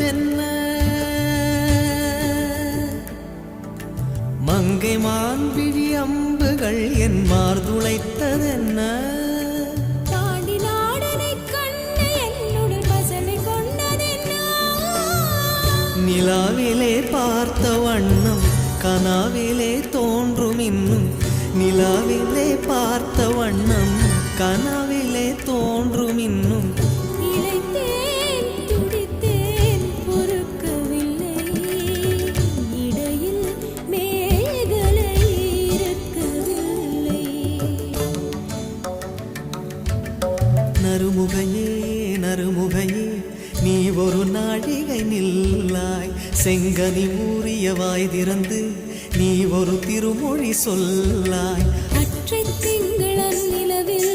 என்ன மங்கை மான்பிழி அம்புகள் என் மார்துளைத்ததென்ன நிலாவிலே பார்த்த வண்ணம் கனாவிலே தோன்றும் இன்னும் நிலாவிலே பார்த்த வண்ணம் கனாவிலே தோன்றும் இன்னும் நறுமுகையே நறுமுகையே நீ ஒரு நாழிகை நில்லாய் செங்கனி மூறிய வாய் திறந்து நீ ஒரு திருமொழி சொல்லாய் அற்றை திங்களன் நிலவில்